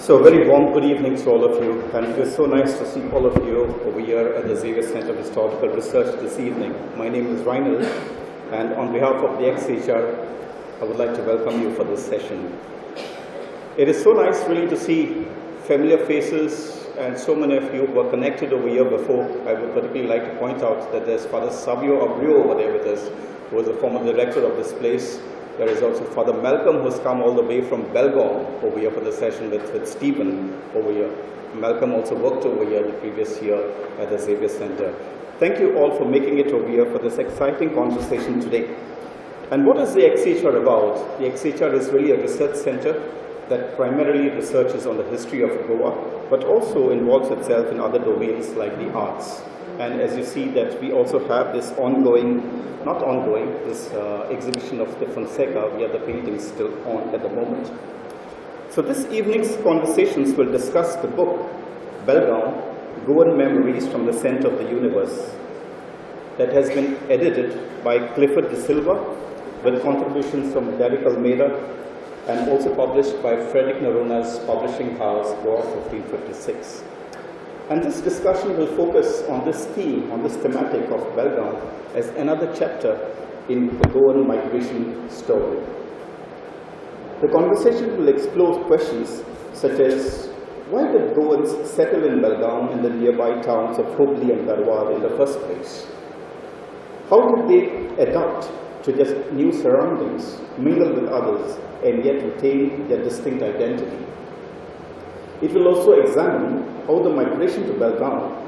So a very warm good evening to all of you, and it is so nice to see all of you over here at the Xavier Center of Historical Research this evening. My name is Reinald, and on behalf of the XHR, I would like to welcome you for this session. It is so nice really to see familiar faces and so many of you who were connected over here before. I would particularly like to point out that there's Father Xavier over there with us, who was the former director of this place. There is also Father Malcolm, who's come all the way from Belgaum over here for the session with Stephen over here. Malcolm also worked over here the previous year at the Xavier Center. Thank you all for making it over here for this exciting conversation today. And what is the XHR about? The XHR is really a research center that primarily researches on the history of Goa, but also involves itself in other domains like the arts. And as you see that we also have this this exhibition of the Fonseca, where the paintings still on at the moment. So this evening's conversations will discuss the book, Belgaum, Goan Memories from the Center of the Universe, that has been edited by Clifford W DeSilva with contributions from Derek Almeida and also published by Frederick Noronha's publishing house, Goa 1556. And this discussion will focus on this theme, on this thematic of Belgaum as another chapter in the Goan migration story. The conversation will explore questions such as, why did Goans settle in Belgaum and the nearby towns of Hubli-Dharwar in the first place? How did they adapt to just new surroundings, mingle with others, and yet retain their distinct identity? It will also examine how the migration to Belgaum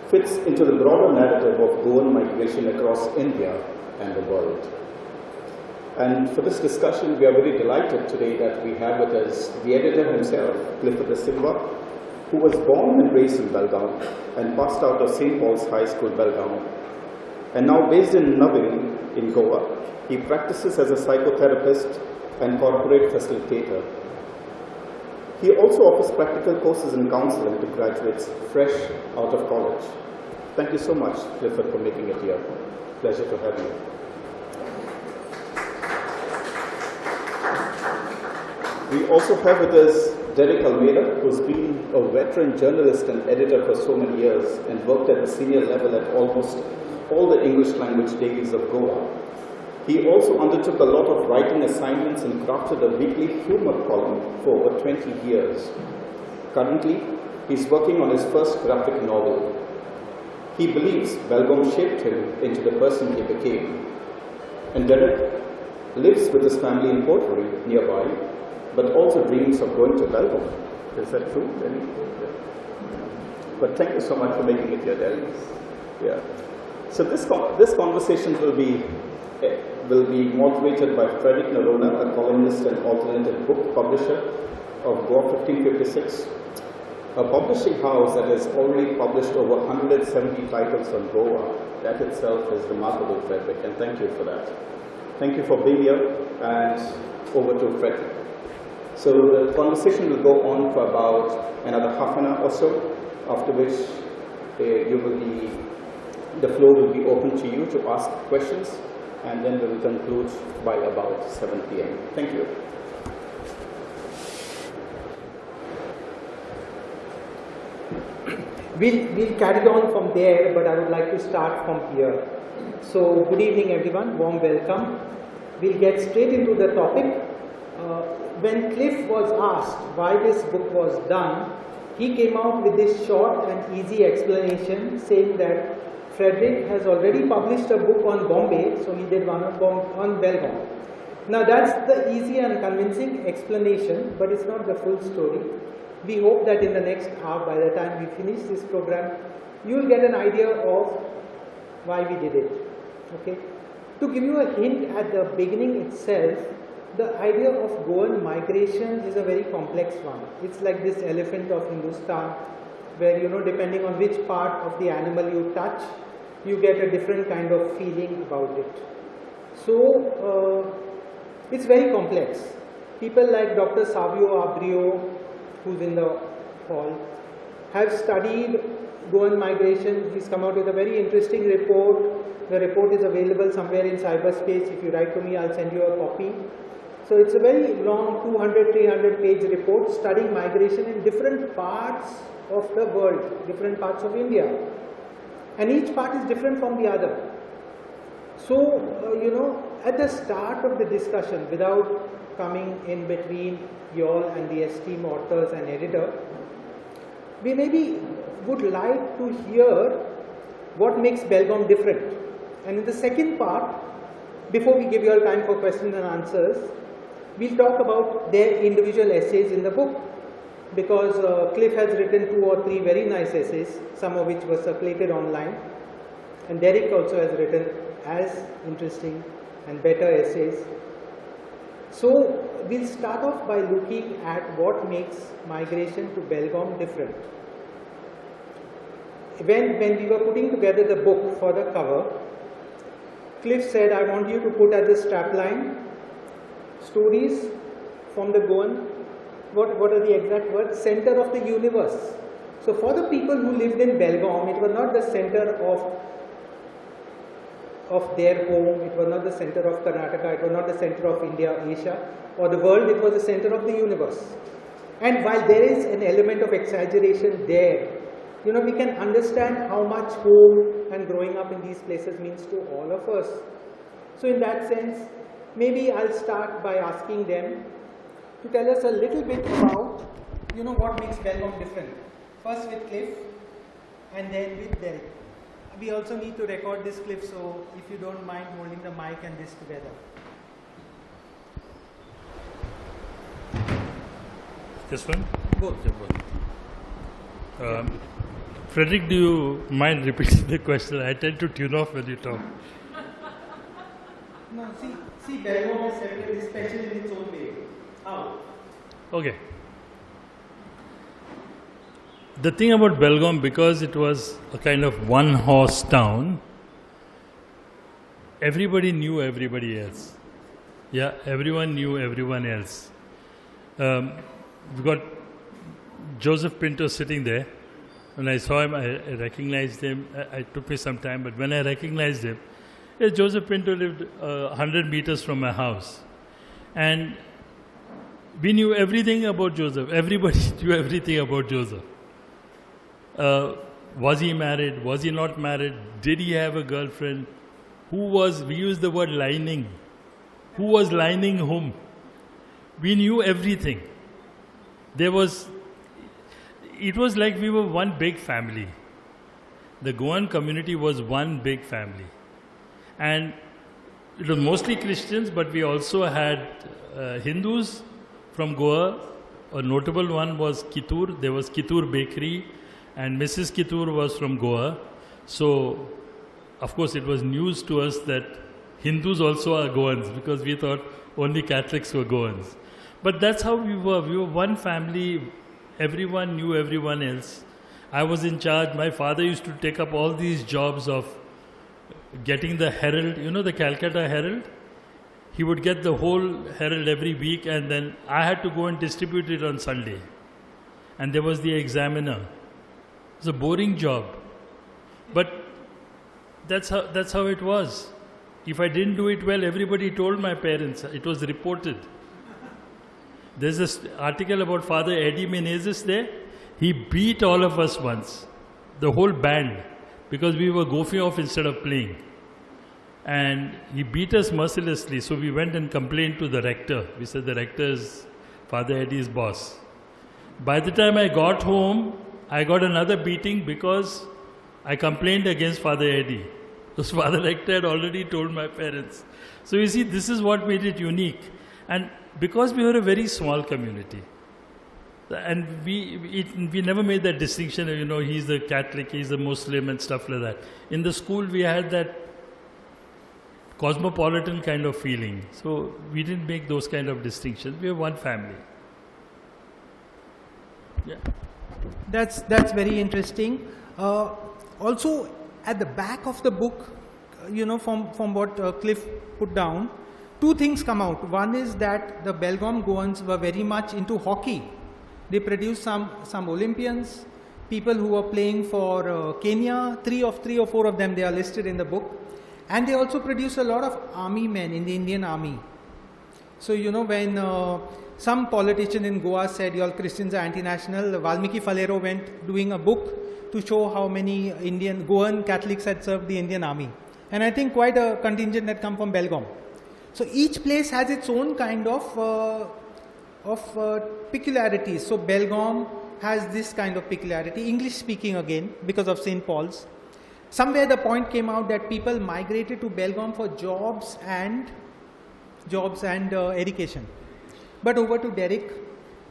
fits into the broader narrative of Goan migration across India and the world. And for this discussion, we are very delighted today that we have with us the editor himself, Clifford W DeSilva, who was born and raised in Belgaum and passed out of St. Paul's High School, Belgaum. And now based in Navin in Goa, he practices as a psychotherapist and corporate facilitator. He also offers practical courses in counseling to graduates fresh out of college. Thank you so much, Clifford, for making it here. Pleasure to have you. We also have with us Derek Almeida, who's been a veteran journalist and editor for so many years and worked at the senior level at almost all the English language dailies of Goa. He also undertook a lot of writing assignments and crafted a weekly humor column for over 20 years. Currently, he's working on his first graphic novel. He believes Belgaum shaped him into the person he became. And Derek lives with his family in Porvorim nearby, but also dreams of going to Belgaum. Is that true, Derek? But thank you so much for making it here, Derek. Yeah. So this conversation will be moderated by Frederick Noronha, a columnist and alternative book publisher of Goa 1556, a publishing house that has already published over 170 titles on Goa. That itself is remarkable, Frederick, and thank you for that. Thank you for being here, and over to Frederick. So the conversation will go on for about another half an hour or so, after which the floor will be open to you to ask questions, and then we will conclude by about 7 p.m. Thank you. We'll carry on from there, but I would like to start from here. So, good evening everyone, warm welcome. We'll get straight into the topic. When Cliff was asked why this book was done, he came out with this short and easy explanation saying that Frederick has already published a book on Bombay, so he did one on Belgaum. Now that's the easy and convincing explanation, but it's not the full story. We hope that in the next hour, by the time we finish this program, you will get an idea of why we did it. Okay? To give you a hint at the beginning itself, the idea of Goan migration is a very complex one. It's like this elephant of Hindustan, where depending on which part of the animal you touch, you get a different kind of feeling about it. So it's very complex. People like Dr. Savio Abrio, who's in the hall, have studied Goan migration. He's come out with a very interesting report. The report is available somewhere in cyberspace. If you write to me, I'll send you a copy. So it's a very long 200, 300 page report studying migration in different parts of the world, different parts of India. And each part is different from the other. So, at the start of the discussion, without coming in between you all and the esteemed authors and editor, we maybe would like to hear what makes Belgaum different. And in the second part, before we give you all time for questions and answers, we'll talk about their individual essays in the book, because Cliff has written 2 or 3 very nice essays, some of which were circulated online, and Derek also has written as interesting and better essays. So we'll start off by looking at what makes migration to Belgaum different. When we were putting together the book for the cover, Cliff said, I want you to put as a strapline, stories from the Goan, what are the exact words? Center of the universe. So for the people who lived in Belgaum, it was not the center of their home, it was not the center of Karnataka, it was not the center of India, Asia, or the world, it was the center of the universe. And while there is an element of exaggeration there, we can understand how much home and growing up in these places means to all of us. So in that sense, maybe I'll start by asking them to tell us a little bit about, what makes Belgaum different. First with Cliff, and then with Derek. We also need to record this clip, so if you don't mind holding the mic and this together. This one? Both. Frederick, do you mind repeating the question? I tend to tune off when you talk. No, see, Belgaum is separate, special in its own way. How? Okay. The thing about Belgaum, because it was a kind of one-horse town, everybody knew everybody else. Yeah, everyone knew everyone else. We've got Joseph Pinto sitting there. When I saw him, I recognized him. It took me some time, but when I recognized him, Joseph Pinto lived 100 meters from my house. And we knew everything about Joseph. Everybody knew everything about Joseph. Was he married? Was he not married? Did he have a girlfriend? We used the word lining. Who was lining whom? We knew everything. It was like we were one big family. The Goan community was one big family. And it was mostly Christians, but we also had Hindus from Goa. A notable one was Kittur. There was Kittur Bakery, and Mrs. Kittur was from Goa. So, of course, it was news to us that Hindus also are Goans, because we thought only Catholics were Goans. But that's how we were. We were one family. Everyone knew everyone else. I was in charge. My father used to take up all these jobs of getting the Herald, the Calcutta Herald. He would get the whole Herald every week, and then I had to go and distribute it on Sunday. And there was the Examiner. It was a boring job. But that's how it was. If I didn't do it well, everybody told my parents. It was reported. There's this article about Father Eddie Menezes there. He beat all of us once, the whole band, because we were goofing off instead of playing. And he beat us mercilessly, so we went and complained to the rector. We said the rector is Father Eddie's boss. By the time I got home, I got another beating because I complained against Father Eddie. Because Father Rector had already told my parents. So you see, this is what made it unique. And because we were a very small community, and we never made that distinction, he's a Catholic, he's a Muslim and stuff like that. In the school, we had that cosmopolitan kind of feeling. So we didn't make those kind of distinctions. We were one family. Yeah. That's very interesting. Also, at the back of the book, from what Cliff put down, 2 things come out. One is that the Belgaum Goans were very much into hockey. They produced some Olympians, people who were playing for Kenya. 3 or 4 of them, they are listed in the book. And they also produced a lot of army men in the Indian army. So, when some politician in Goa said all Christians are anti-national, Valmiki Falero went doing a book to show how many Indian Goan Catholics had served the Indian army. And I think quite a contingent had come from Belgaum. So each place has its own kind of peculiarities. So Belgaum has this kind of peculiarity, English speaking again because of St. Paul's. Somewhere the point came out that people migrated to Belgaum for jobs and education. But over to Derek,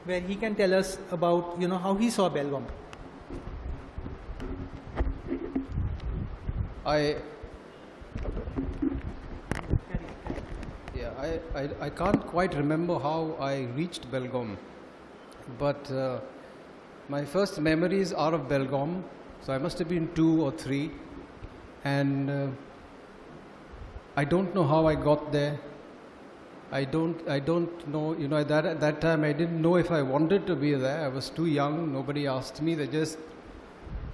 where he can tell us about how he saw Belgaum. I can't quite remember how I reached Belgaum, but my first memories are of Belgaum, so I must have been 2 or 3, and I don't know how I got there. I don't know, at that time I didn't know if I wanted to be there. I was too young, nobody asked me, they just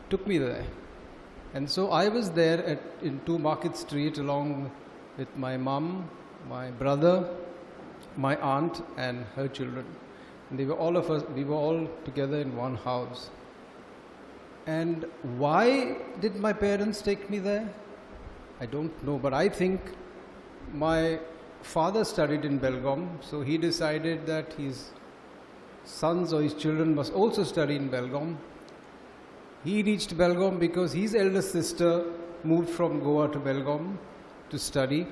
took me there. And so I was there in 2 Market Street along with my mum, my brother, my aunt and her children. And we were all together in one house. And why did my parents take me there? I don't know, but I think my father studied in Belgaum, so he decided that his sons or his children must also study in Belgaum. He reached Belgaum because his eldest sister moved from Goa to Belgaum to study.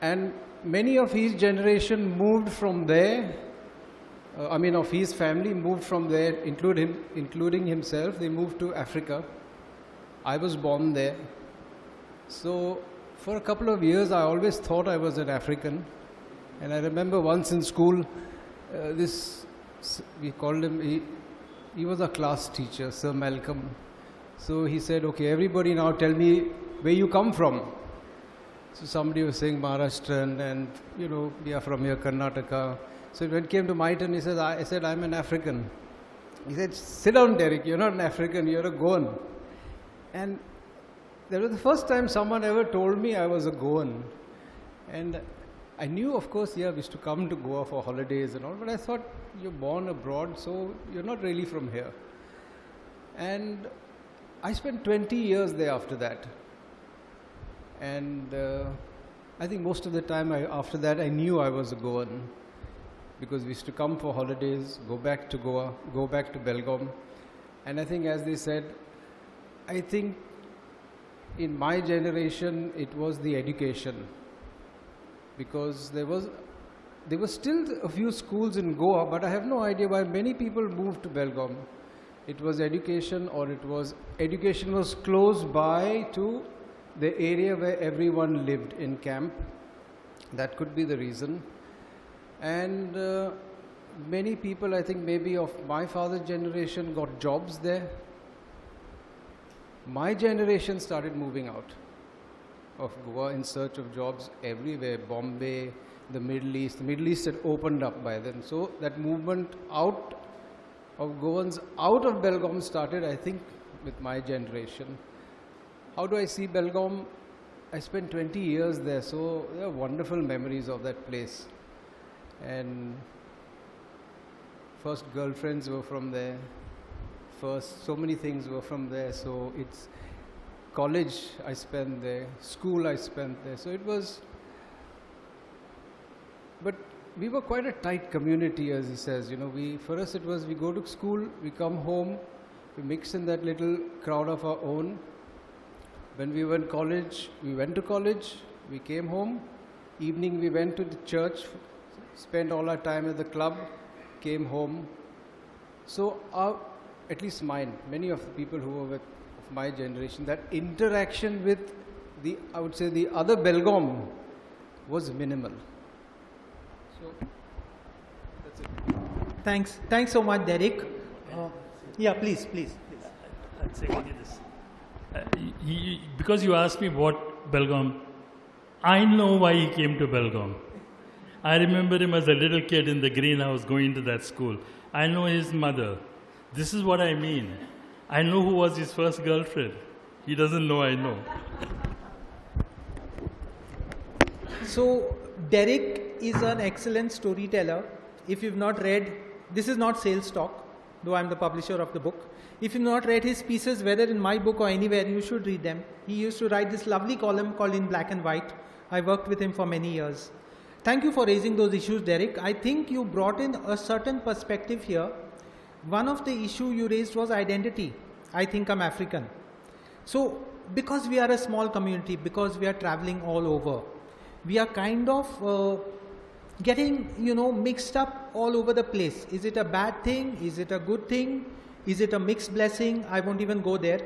And many of his generation moved from there, of his family moved from there, including himself. They moved to Africa. I was born there. So for a couple of years, I always thought I was an African. And I remember once in school, we called him, he was a class teacher, Sir Malcolm. So he said, okay, everybody now tell me where you come from. So somebody was saying Maharashtrian and, we are from here, Karnataka. So when it came to my turn, I said, I'm an African. He said, sit down, Derek, you're not an African, you're a Goan. And that was the first time someone ever told me I was a Goan. And I knew, of course, we used to come to Goa for holidays and all, but I thought, you're born abroad, so you're not really from here. And I spent 20 years there after that. And I think most of the time after that, I knew I was a Goan, because we used to come for holidays, go back to Goa, go back to Belgaum. And I think, as they said, I think in my generation, it was the education, because there were still a few schools in Goa, but I have no idea why many people moved to Belgaum. It was education, or education was close by to the area where everyone lived in camp. That could be the reason. And many people, I think maybe of my father's generation, got jobs there. My generation started moving out of Goa in search of jobs everywhere, Bombay, the Middle East. The Middle East had opened up by then. So that movement out of Goans, out of Belgaum started, I think, with my generation. How do I see Belgaum? I spent 20 years there, so there are wonderful memories of that place. And first girlfriends were from there. So many things were from there. So it's college I spent there, school I spent there. So it was, but we were quite a tight community, as he says. For us it was, we go to school, we come home, we mix in that little crowd of our own. When we were in college, we went to college, we came home, evening we went to the church, spent all our time at the club, came home. So at least mine, many of the people who were of my generation, that interaction with I would say the other Belgaum was minimal. So that's it. Thanks so much, Derek. Please. I'd say only this. Because you asked me what Belgaum, I know why he came to Belgaum. I remember him as a little kid in the greenhouse going to that school. I know his mother. This is what I mean. I know who was his first girlfriend. He doesn't know I know. So Derek is an excellent storyteller. If you've not read, this is not sales talk, though I'm the publisher of the book. If you've not read his pieces, whether in my book or anywhere, you should read them. He used to write this lovely column called In Black and White. I worked with him for many years. Thank you for raising those issues, Derek. I think you brought in a certain perspective here. One of the issues you raised was identity. I think I'm African. So, because we are a small community, because we are traveling all over, we are kind of getting, mixed up all over the place. Is it a bad thing? Is it a good thing? Is it a mixed blessing? I won't even go there.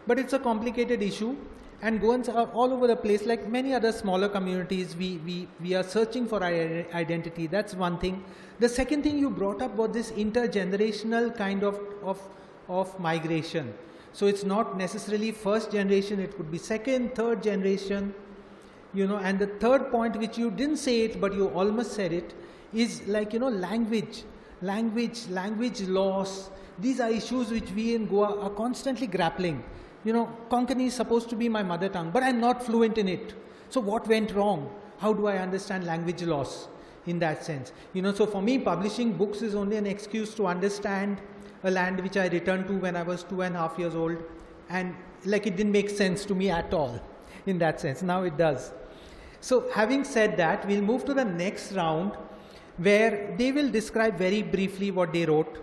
But it's a complicated issue. And Goans are all over the place, like many other smaller communities. We are searching for identity. That's one thing. The second thing you brought up was this intergenerational kind of migration. So it's not necessarily first generation, it could be second, third generation. And the third point, which you didn't say it, but you almost said it, is like, language loss. These are issues which we in Goa are constantly grappling. Konkani is supposed to be my mother tongue, but I'm not fluent in it. So what went wrong? How do I understand language loss in that sense? So for me, publishing books is only an excuse to understand a land which I returned to when I was 2.5 years old. And like it didn't make sense to me at all in that sense. Now it does. So having said that, we'll move to the next round where they will describe very briefly what they wrote.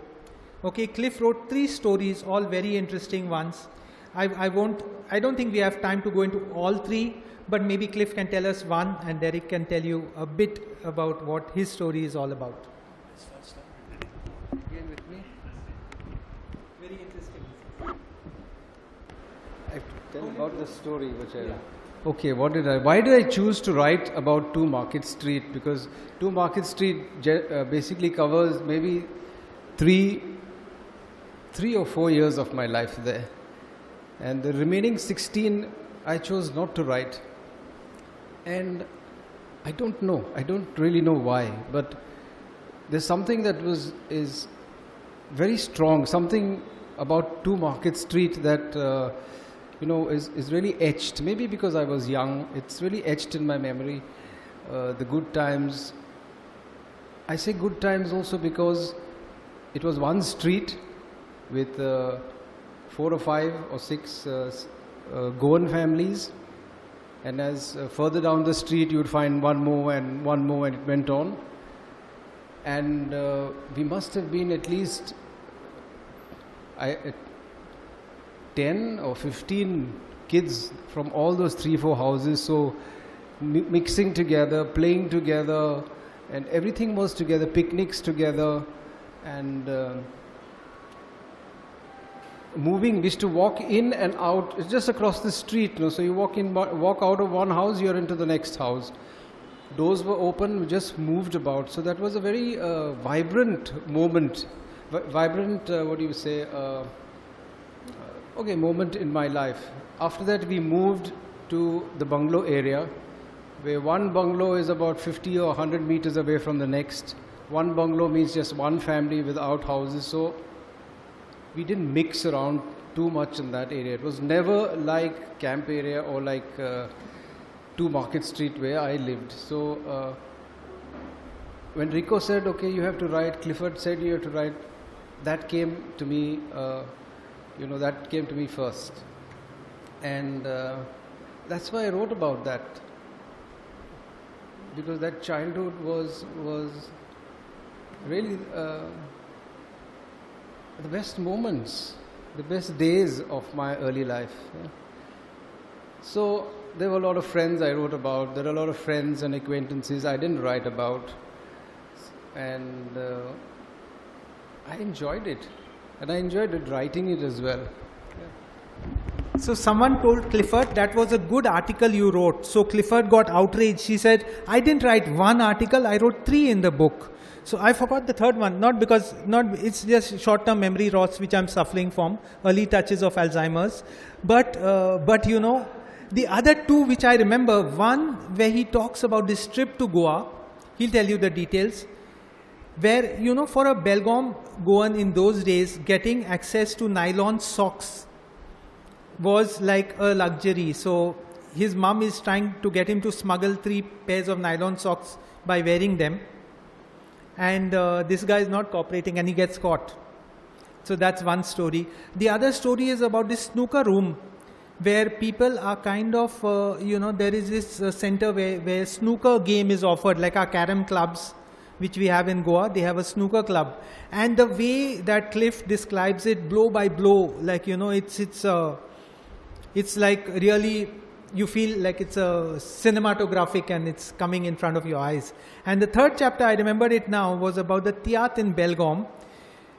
Okay, Cliff wrote 3 stories, all very interesting ones. I don't think we have time to go into all 3, but maybe Cliff can tell us one and Derek can tell you a bit about what his story is all about. Again with me? Very interesting. I have to tell about the story which I... Okay, why did I choose to write about 2 Market Street? Because 2 Market Street basically covers maybe 3 or 4 years of my life there. And the remaining 16, I chose not to write. And I don't know. I don't really know why. But there's something that is very strong. Something about 2 Market Street that, is really etched. Maybe because I was young. It's really etched in my memory. The good times. I say good times also because it was one street with 4 or 5 or 6 Goan families, and as further down the street you would find one more, and it went on. And we must have been at least 10 or 15 kids from all those 3-4 houses, so mixing together, playing together, and everything was together, picnics together, and moving. We used to walk in and out. It's just across the street, so you walk out of one house, you're into the next house. Doors were open, we just moved about. So that was a very vibrant moment. Moment in my life. After that, we moved to the bungalow area, where one bungalow is about 50 or 100 meters away from the next. One bungalow means just one family with outhouses. So we didn't mix around too much in that area. It was never like camp area or like 2 Market Street where I lived. So when Rico said, okay, you have to write, Clifford said you have to write, that came to me, first. And that's why I wrote about that. Because that childhood was really the best moments, the best days of my early life. Yeah. So there were a lot of friends I wrote about. There are a lot of friends and acquaintances I didn't write about. And I enjoyed it. And I enjoyed writing it as well. Yeah. So someone told Clifford that was a good article you wrote. So Clifford got outraged. She said, I didn't write 1 article, I wrote 3 in the book. So I forgot the third one, it's just short-term memory loss which I'm suffering from, early touches of Alzheimer's. But the other 2 which I remember, one where he talks about this trip to Goa, he'll tell you the details, where, for a Belgaum Goan in those days, getting access to nylon socks was like a luxury. So his mum is trying to get him to smuggle 3 pairs of nylon socks by wearing them. And this guy is not cooperating and he gets caught. So that's one story. The other story is about this snooker room where people are kind of, there is this center where snooker game is offered, like our carom clubs, which we have in Goa. They have a snooker club. And the way that Cliff describes it, blow by blow, like, it's like really, you feel like it's a cinematographic and it's coming in front of your eyes. And the third chapter, I remember it now, was about the tiatr in Belgaum,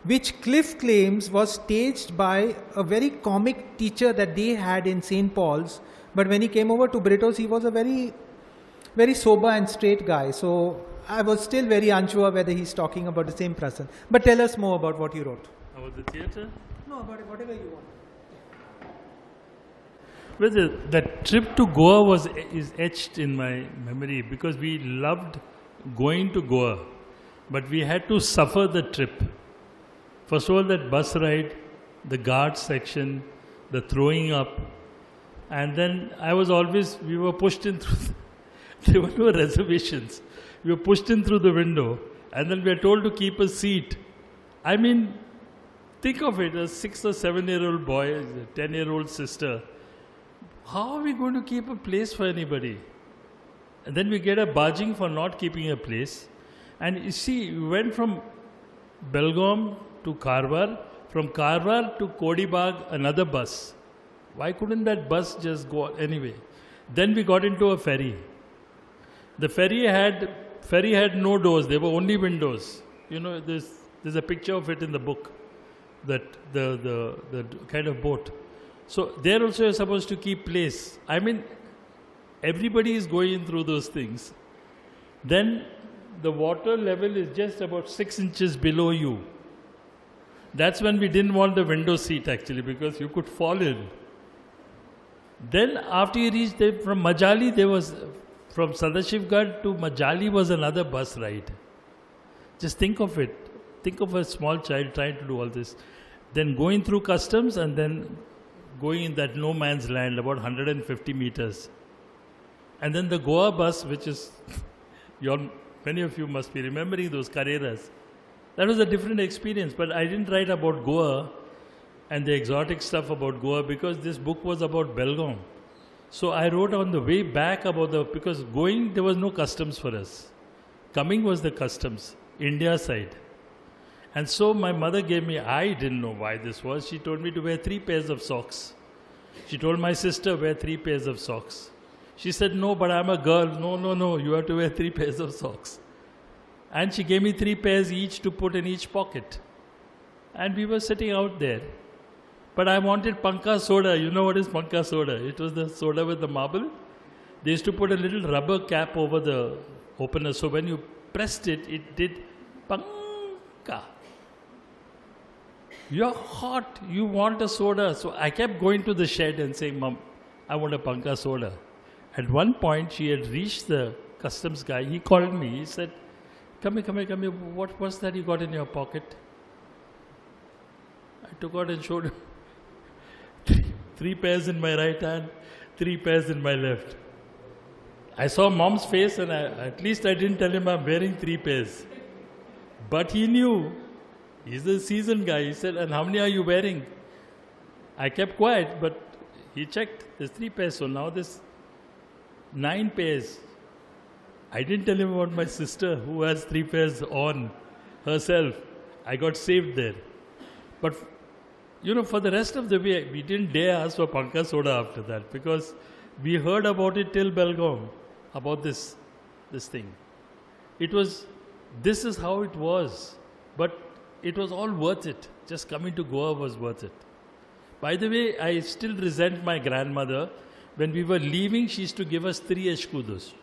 which Cliff claims was staged by a very comic teacher that they had in St. Paul's. But when he came over to Britos, he was a very, very sober and straight guy. So I was still very unsure whether he's talking about the same person. But tell us more about what you wrote. About the theatre? No, about whatever you want. Well, that trip to Goa is etched in my memory because we loved going to Goa, but we had to suffer the trip. First of all, that bus ride, the guard section, the throwing up, and then we were pushed in through, there were no reservations. We were pushed in through the window, and then we were told to keep a seat. I mean, think of it, a 6 or 7-year-old boy, a 10-year-old sister. How are we going to keep a place for anybody? And then we get a barging for not keeping a place. And you see, we went from Belgaum to Dharwar, from Dharwar to Kodibag, another bus. Why couldn't that bus just go anyway? Then we got into a ferry. The ferry had no doors, there were only windows. There's a picture of it in the book, that the kind of boat. So there also you're supposed to keep place. I mean, everybody is going through those things. Then the water level is just about 6 inches below you. That's when we didn't want the window seat actually, because you could fall in. Then after you reached from Majali, from Sadashivgarh to Majali was another bus ride. Just think of it. Think of a small child trying to do all this. Then going through customs and then going in that no man's land, about 150 meters. And then the Goa bus, which is, many of you must be remembering those Carreras. That was a different experience, but I didn't write about Goa and the exotic stuff about Goa because this book was about Belgaum. So I wrote on the way back because going, there was no customs for us. Coming was the customs, India side. And so my mother I didn't know why this was. She told me to wear 3 pairs of socks. She told my sister, wear 3 pairs of socks. She said, no, but I'm a girl. No, you have to wear 3 pairs of socks. And she gave me 3 pairs each to put in each pocket. And we were sitting out there. But I wanted panka soda. You know what is panka soda? It was the soda with the marble. They used to put a little rubber cap over the opener. So when you pressed it, it did panka. You're hot, you want a soda. So I kept going to the shed and saying, Mom, I want a panka soda. At one point, she had reached the customs guy. He called me. He said, come here. What was that you got in your pocket? I took out and showed him 3 pairs in my right hand, 3 pairs in my left. I saw Mom's face and at least I didn't tell him I'm wearing 3 pairs. But he knew. He's a seasoned guy. He said, and how many are you wearing? I kept quiet, but he checked. There's 3 pairs, so now there's 9 pairs. I didn't tell him about my sister who has 3 pairs on herself. I got saved there. But, for the rest of the way, we didn't dare ask for panka soda after that because we heard about it till Belgaum, about this thing. This is how it was. But it was all worth it. Just coming to Goa was worth it. By the way, I still resent my grandmother. When we were leaving, she used to give us 3 escudos.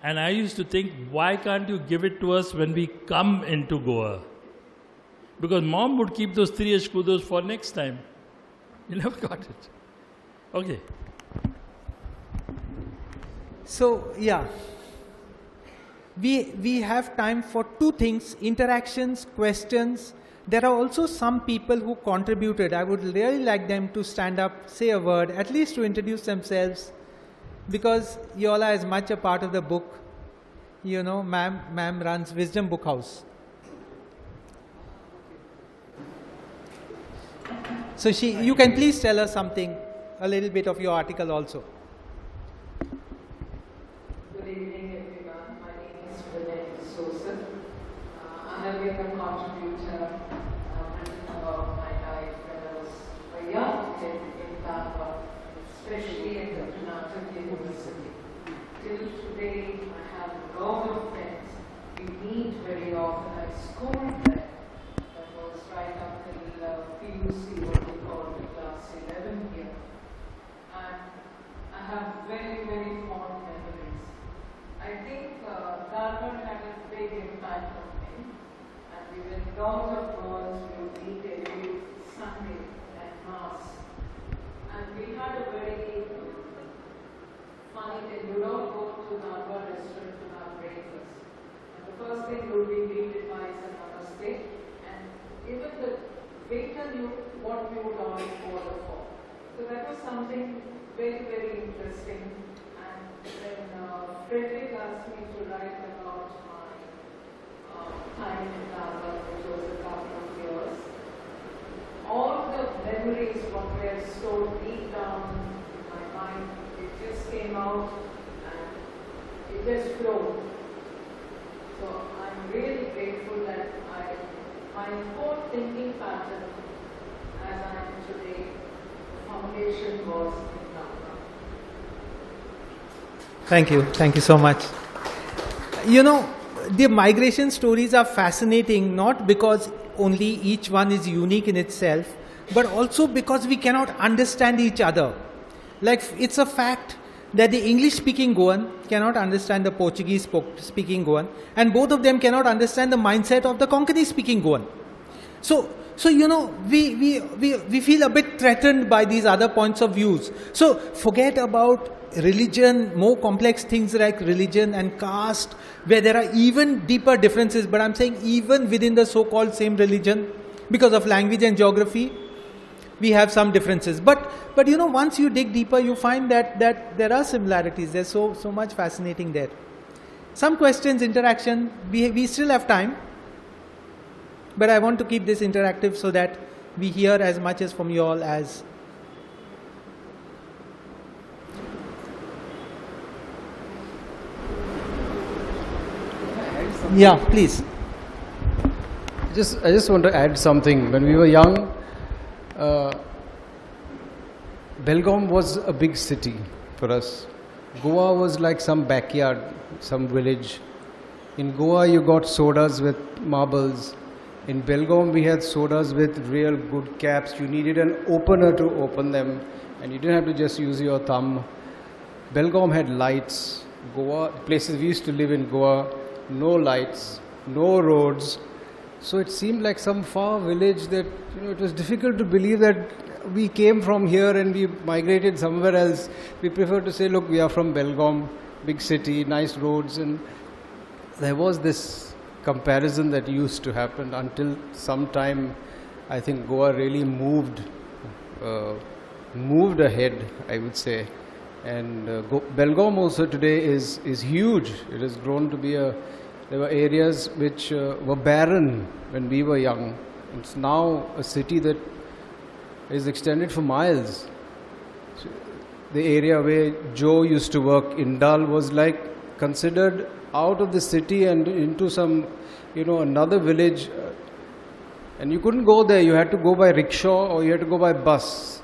And I used to think, why can't you give it to us when we come into Goa? Because Mom would keep those 3 escudos for next time. You never got it. Okay. So, yeah. We have time for 2 things, interactions, questions, There are also some people who contributed. I would really like them to stand up, say a word, at least to introduce themselves, because you all are as much a part of the book. You know, ma'am runs Wisdom Book House. So you can please tell us something, a little bit of your article also. Good evening, everyone. My name is Frederick Noronha. I have been a contributor written about my life when I was a young kid in Dhaka, especially at the Karnataka University. Till today, I have a lot of friends. We meet very often. I schooled there. That was right up till PUC, what we call the class 11 here. And I have very, very fond memories. I think Dharwar had a big impact on me. And we were lot of girls, we would meet every Sunday at Mass. And we had a very funny thing. We would all go to Dharwar restaurant to have breakfast. And the first thing we would be greeted by is a namaste. And even the waiter knew what we would all order for. So that was something very, very interesting. And when Frederick asked me to write about my time in Dhaka, which was a couple of years, all the memories what were stored deep down in my mind, it just came out and it just flowed. So I'm really grateful that my whole thinking pattern as I am today, the foundation was in Dhaka. Thank you so much. You know, the migration stories are fascinating, not because only each one is unique in itself, but also because we cannot understand each other. Like, it's a fact that the English-speaking Goan cannot understand the Portuguese-speaking Goan, and both of them cannot understand the mindset of the Konkani-speaking Goan. So you know, we feel a bit threatened by these other points of views. So forget about religion, more complex things like religion and caste, where there are even deeper differences, but I'm saying even within the so-called same religion, because of language and geography, we have some differences. But you know, once you dig deeper, you find that there are similarities. There's so much fascinating there. Some questions, interaction, we still have time, but I want to keep this interactive so that we hear as much as from you all as. Yeah, please. I just want to add something. When we were young, Belgaum was a big city for us. Goa was like some backyard, some village. In Goa, you got sodas with marbles. In Belgaum, we had sodas with real good caps. You needed an opener to open them, and you didn't have to just use your thumb. Belgaum had lights. Goa, places we used to live in Goa, no lights, no roads. So it seemed like some far village that, you know, it was difficult to believe that we came from here and we migrated somewhere else. We prefer to say, look, we are from Belgaum, big city, nice roads. And there was this comparison that used to happen until sometime. I think Goa really moved ahead, I would say. And Belgaum also today is huge. It has grown to be there were areas which were barren when we were young. It's now a city that is extended for miles. So the area where Joe used to work, Indal, was like considered out of the city and into some, you know, another village. And you couldn't go there. You had to go by rickshaw or you had to go by bus.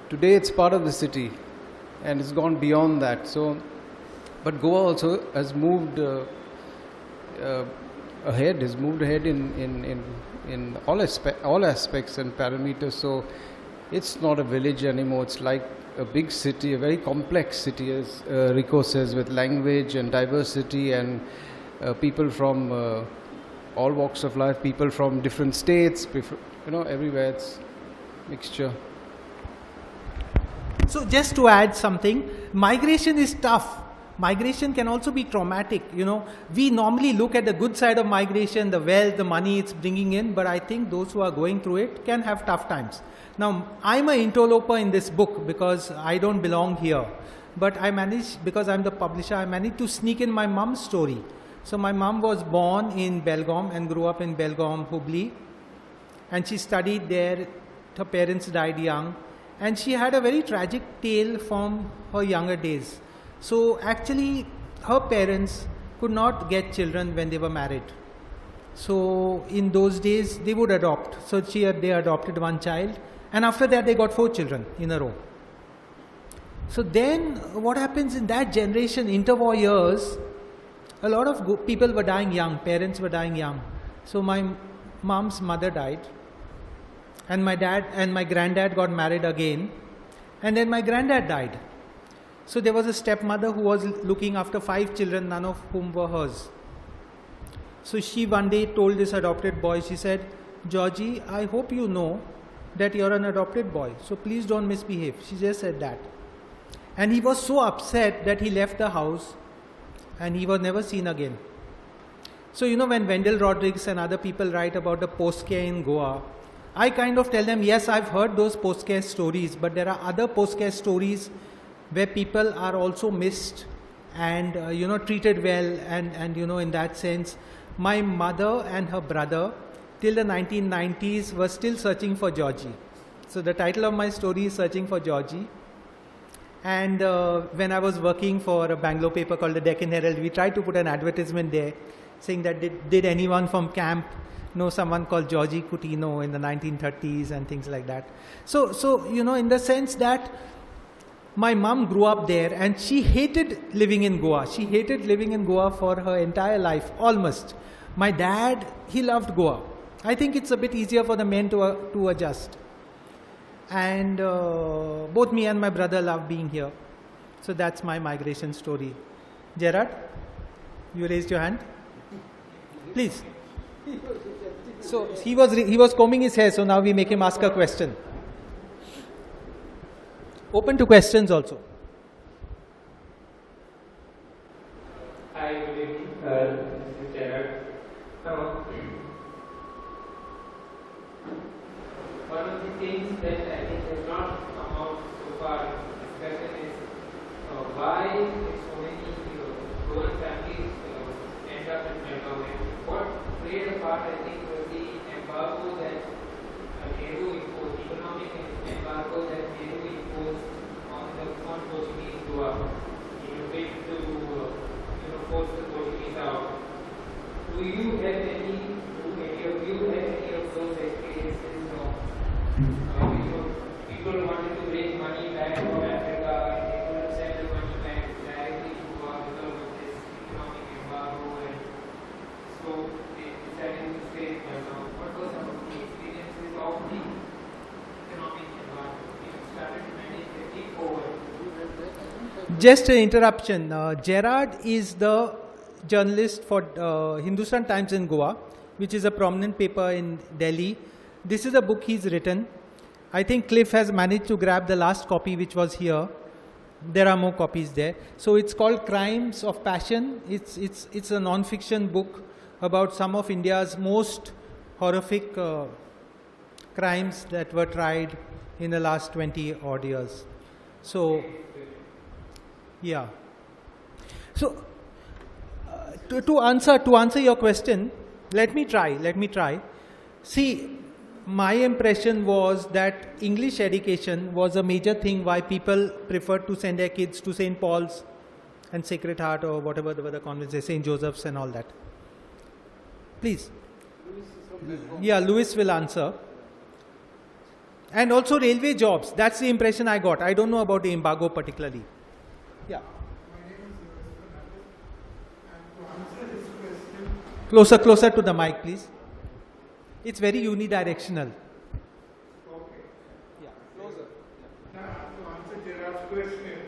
Today it's part of the city and it's gone beyond that. So, but Goa also has moved ahead. Has moved ahead in all aspects and parameters. So it's not a village anymore. It's like a big city, a very complex city, as Rico says, with language and diversity and people from all walks of life, people from different states, you know, everywhere it's mixture. So just to add something, migration is tough, migration can also be traumatic. We normally look at the good side of migration, the wealth, the money it's bringing in, but I think those who are going through it can have tough times. Now, I'm an interloper in this book because I don't belong here. But I managed, because I'm the publisher, I managed to sneak in my mom's story. So my mom was born in Belgaum and grew up in Belgaum, Hubli. And she studied there. Her parents died young. And she had a very tragic tale from her younger days. So actually, her parents could not get children when they were married. So in those days, they would adopt. So they adopted one child. And after that, they got 4 children in a row. So then what happens in that generation, interwar years, a lot of people were dying young, parents were dying young. So my mom's mother died, and my dad and my granddad got married again, and then my granddad died. So there was a stepmother who was looking after 5 children, none of whom were hers. So she one day told this adopted boy, she said, "Georgie, I hope you know that you're an adopted boy, so please don't misbehave." She just said that. And he was so upset that he left the house and he was never seen again. So when Wendell Rodrigues and other people write about the post-care in Goa, I kind of tell them, yes, I've heard those post-care stories, but there are other post-care stories where people are also missed and treated well, and in that sense, my mother and her brother till the 1990s were still searching for Georgie. So the title of my story is Searching for Georgie. And when I was working for a Bangalore paper called the Deccan Herald, we tried to put an advertisement there saying that did anyone from camp know someone called Georgie Coutinho in the 1930s and things like that. So in the sense that my mom grew up there and she hated living in Goa. She hated living in Goa for her entire life, almost. My dad, he loved Goa. I think it's a bit easier for the men to adjust. And both me and my brother love being here. So that's my migration story. Gerard, you raised your hand? Please. So he was combing his hair, so now we make him ask a question. Open to questions also. Hi, good evening. This is Gerard. One of the things that I think has not come out so far in discussion is why so many Goan families end up in Belgaum. What played a part, I think, was the embargo that Nehru imposed, economic embargo that Nehru imposed on Portuguese Goa in a bid to force the Portuguese out. Do any of you have any of those experiences? People wanted to raise money back from Africa and they couldn't send the money back directly to Goa because of this economic embargo, and so they decided to stay in Belgaum. What were some of the experiences of the economic embargo? People started to manage their take over. Just an interruption. Gerard is the journalist for Hindustan Times in Goa, which is a prominent paper in Delhi. This is a book he's written. I think Cliff has managed to grab the last copy, which was here. There are more copies there. So it's called Crimes of Passion. It's a non-fiction book about some of India's most horrific crimes that were tried in the last 20 odd years. So, yeah. So, to answer your question, let me try. See, my impression was that English education was a major thing why people preferred to send their kids to St. Paul's and Sacred Heart or whatever the convents, St. Joseph's and all that. Please. Yeah, Louis will answer. And also railway jobs. That's the impression I got. I don't know about the embargo particularly. Yeah. Closer to the mic, please. It's very unidirectional. Okay. Yeah, closer. Yeah. Now, to answer Gerard's question,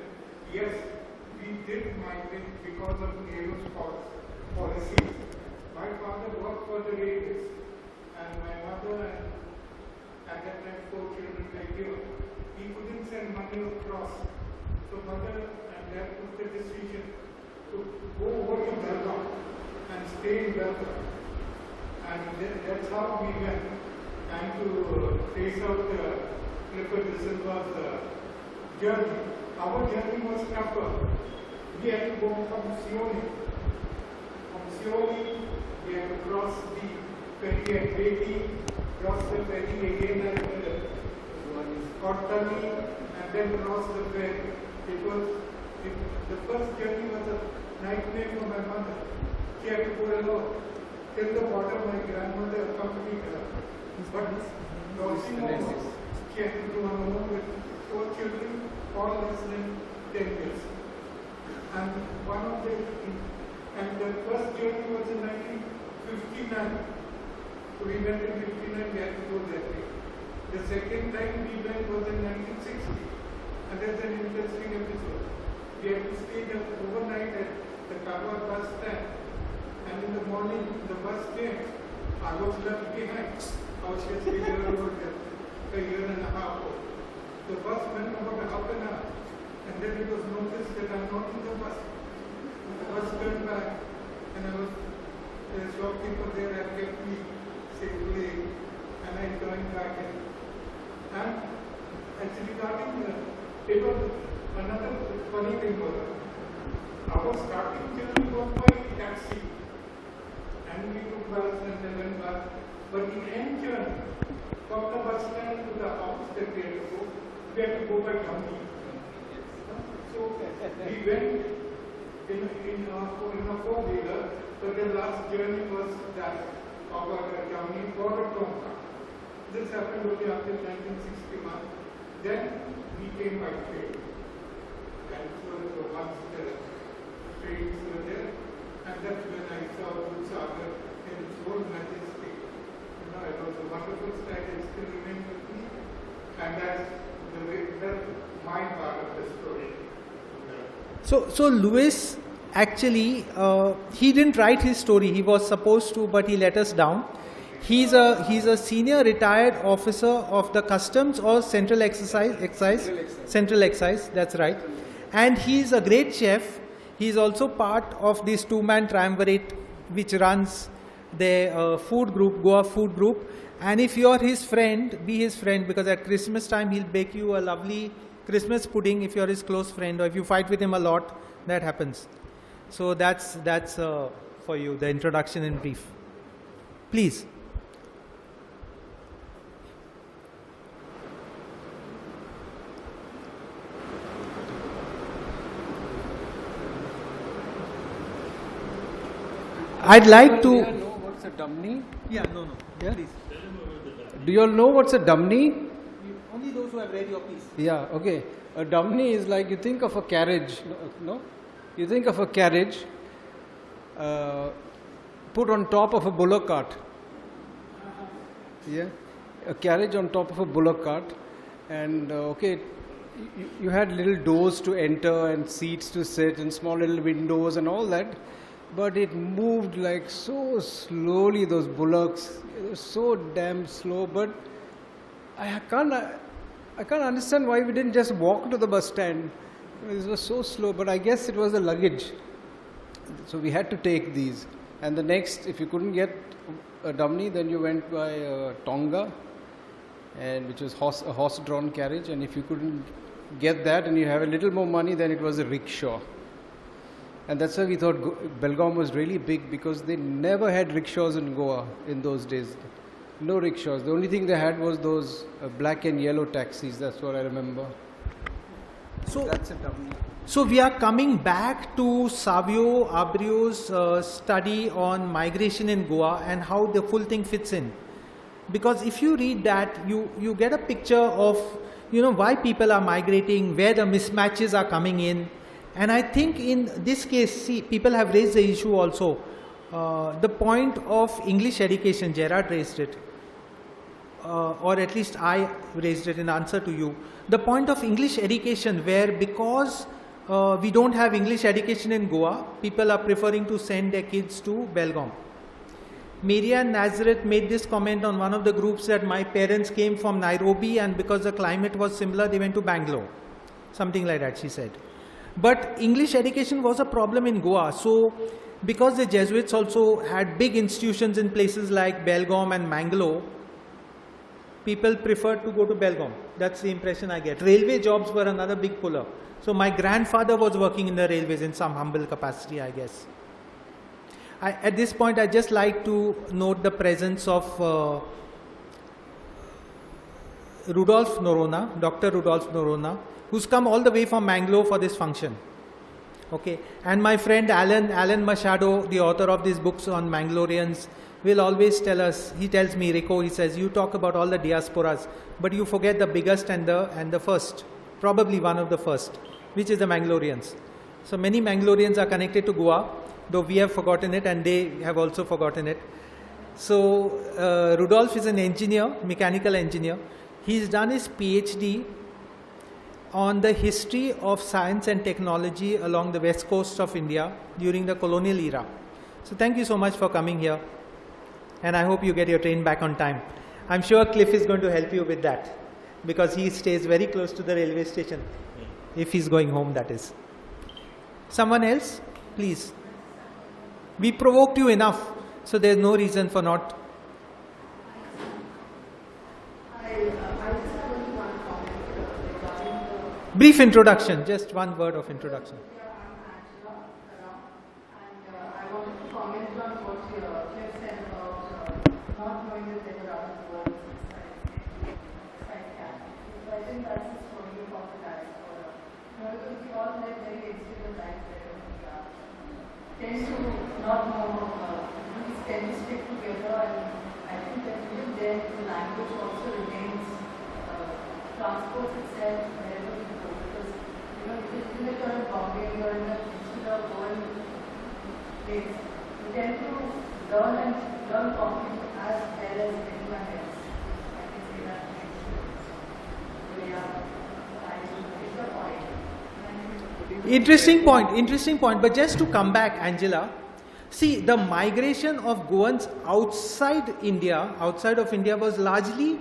yes, we did migrate because of Nehru's policies. My father worked for the railways, and my mother and at that time 4 children like you. He couldn't send money across. So mother and dad took the decision to go over to Belgaum and stay in Belgaum. And that's how we went, trying to trace out Clifford DeSilva's journey. Our journey was tougher. We had to go from Sioli. From Sioli, we had to cross the ferry at Heady, cross the ferry again at Konkani, and then cross the ferry. The first journey was a nightmare for my mother. She had to go alone. Till the water, my grandmother accompanied her. But crossing over, she had to do on her own with 4 children, all less than 10 years. And the first journey was in 1959. So we went in 59, we had to go that way. The second time we went was in 1960. And that's an interesting episode. We had to stay there overnight at the Dharwar bus stand. And in the morning, the bus came. I was left behind. I was just there over there, a year and a half old. The bus went about half an hour. And then it was noticed that I'm not in the bus. The bus turned back. And I was a shopkeeper there and kept me safely. And I joined back in. And actually, regarding another funny thing was, our starting journey was by taxi. And we took bus and then went back. But the end journey, from the bus stand to the house that we had to go by donkey. So we went in a four-wheeler, but the last journey was that of our journey for the Konkani. This happened only after 1961. Then we came by train. And so once the trains were there, and that's when I saw Sagar in its whole majesty. It was a wonderful sight, it still remains with me. And that's my part of the story. So Louis, actually, he didn't write his story. He was supposed to, but he let us down. He's a senior retired officer of the Customs or Central Excise. That's right. And he's a great chef. He's also part of this two-man triumvirate, which runs the food group, Goa food group. And if you're his friend, be his friend, because at Christmas time he'll bake you a lovely Christmas pudding if you're his close friend, or if you fight with him a lot, that happens. So that's for you, the introduction in brief. Please. I'd like to. Do you all know what's a dumney? Yeah, no. Yeah? Please. Do you all know what's a dumney? Only those who have read your piece. Yeah, okay. A dumney is like, you think of a carriage, no? You think of a carriage put on top of a bullock cart. Yeah, a carriage on top of a bullock cart, and you had little doors to enter and seats to sit and small little windows and all that, but it moved like so slowly, those bullocks. It was so damn slow, but I can't understand why we didn't just walk to the bus stand. It was so slow, but I guess it was the luggage. So we had to take these. And the next, if you couldn't get a dumney, then you went by Tonga, and which was a horse-drawn carriage. And if you couldn't get that and you have a little more money, then it was a rickshaw. And that's why we thought Belgaum was really big, because they never had rickshaws in Goa in those days. No rickshaws. The only thing they had was those black and yellow taxis. That's what I remember. So That's a dummy. So we are coming back to Savio Abreu's study on migration in Goa and how the full thing fits in. Because if you read that, you get a picture of why people are migrating, where the mismatches are coming in. And I think in this case, people have raised the issue also. The point of English education, Gerard raised it, or at least I raised it in answer to you. The point of English education, where because we don't have English education in Goa, people are preferring to send their kids to Belgaum. Maria Nazareth made this comment on one of the groups that my parents came from Nairobi, and because the climate was similar, they went to Bangalore. Something like that, she said. But English education was a problem in Goa. So because the Jesuits also had big institutions in places like Belgaum and Mangalore, people preferred to go to Belgaum. That's the impression I get. Railway jobs were another big puller. So my grandfather was working in the railways in some humble capacity, I guess. At this point, I'd just like to note the presence of Rudolf Noronha, Dr. Rudolf Noronha, who's come all the way from Mangalore for this function. Okay, and my friend Alan Machado, the author of these books on Mangaloreans, will always tell us, he tells me, Rico, he says, you talk about all the diasporas, but you forget the biggest and the first, probably one of the first, which is the Mangaloreans. So many Mangaloreans are connected to Goa, though we have forgotten it and they have also forgotten it. So Rudolf is an engineer, mechanical engineer. He's done his PhD on the history of science and technology along the west coast of India during the colonial era. So thank you so much for coming here, and I hope you get your train back on time. I'm sure Cliff is going to help you with that, because he stays very close to the railway station, if he's going home, that is. Someone else, please. We provoked you enough, so there's no reason for not. Brief introduction, just one word of introduction. Tend to not know, these tend to stick together, and I think that even then the language also remains, transports itself wherever you go, because even if you're in Bombay, you're in a instead of going place, you tend to learn Konkani as well as anyone else. I can say that to my students. So yeah, it's a point. Interesting point. But just to come back, Angela, see, the migration of Goans outside of India was largely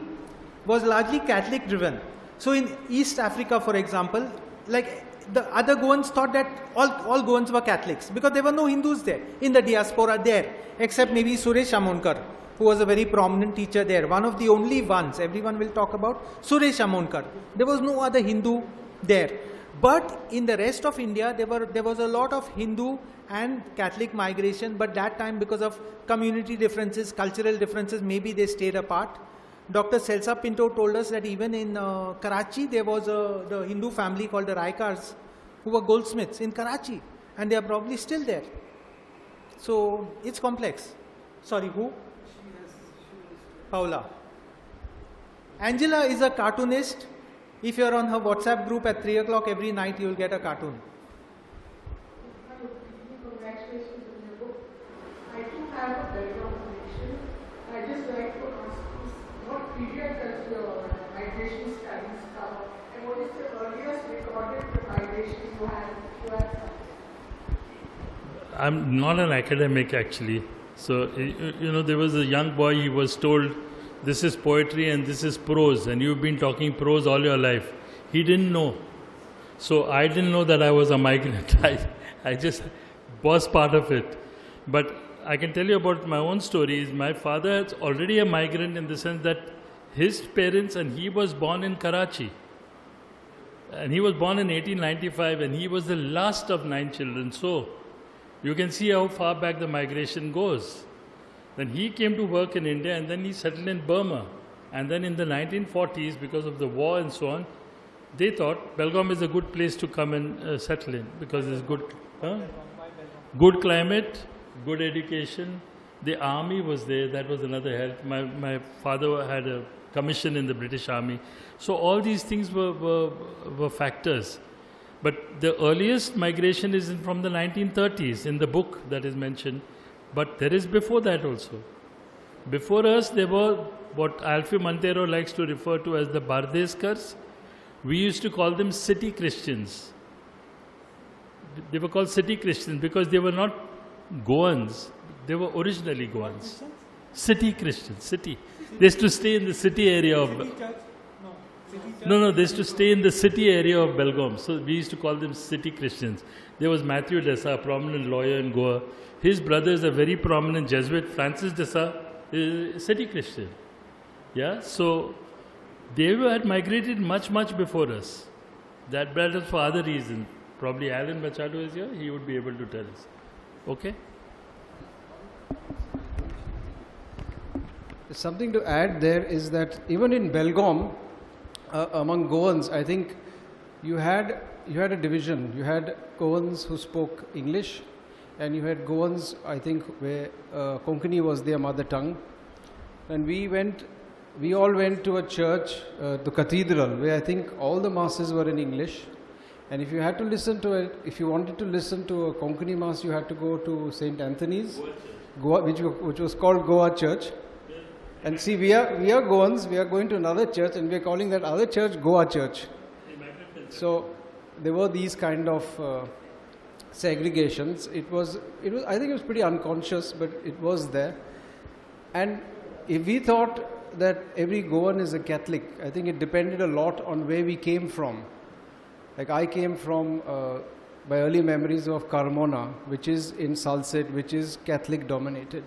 Catholic driven. So in East Africa, for example, like the other Goans thought that all Goans were Catholics, because there were no Hindus there in the diaspora there, except maybe Suresh Amonkar, who was a very prominent teacher there, one of the only ones. Everyone will talk about Suresh Amonkar. There was no other Hindu there. But in the rest of India, there was a lot of Hindu and Catholic migration, but that time, because of community differences, cultural differences, maybe they stayed apart. Dr. Celsa Pinto told us that even in Karachi, there was the Hindu family called the Raikars, who were goldsmiths in Karachi, and they are probably still there. So it's complex. Sorry, who? Paula. Angela is a cartoonist. If you're on her WhatsApp group at 3 o'clock every night, you'll get a cartoon. Congratulations on your book. I do have a background connection. I just like to ask you, what period does your migration studies cover, and what is the earliest recorded migration you have? I'm not an academic actually. So, there was a young boy, he was told, this is poetry and this is prose, and you've been talking prose all your life. He didn't know. So I didn't know that I was a migrant. I just was part of it. But I can tell you about my own stories. My father is already a migrant in the sense that his parents, and he was born in Karachi. And he was born in 1895, and he was the last of 9 children. So you can see how far back the migration goes. Then he came to work in India, and then he settled in Burma. And then in the 1940s, because of the war and so on, they thought Belgaum is a good place to come and settle in, because it's good climate, good education. The army was there, that was another help. My father had a commission in the British Army. So all these things were factors. But the earliest migration is from the 1930s in the book that is mentioned. But there is before that also. Before us, there were what Alfie Montero likes to refer to as the Bardeskars. We used to call them city Christians. They were called city Christians because they were not Goans. They were originally Goans. City Christians, city. They used to stay in the city area of... No, they used to stay in the city area of Belgaum. So we used to call them city Christians. There was Matthew Desa, a prominent lawyer in Goa. His brother is a very prominent Jesuit, Francis Desa, is a city Christian. Yeah, so they had migrated much before us. That was for other reasons. Probably Alan Machado is here, he would be able to tell us. Okay? Something to add there is that even in Belgaum, among Goans, I think you had a division. You had Goans who spoke English, and you had Goans, I think, where Konkani was their mother tongue. And we all went to a church, the cathedral, where I think all the masses were in English. And if you had to listen to it, if you wanted to listen to a Konkani mass, you had to go to St. Anthony's, Goa, which was called Goa Church. And see, we are Goans, we are going to another church, and we are calling that other church Goa Church. So there were these kind of segregations. I think it was pretty unconscious, but it was there. And if we thought that every Goan is a Catholic, I think it depended a lot on where we came from. Like I came from, by early memories of Carmona, which is in Salcete, which is Catholic dominated.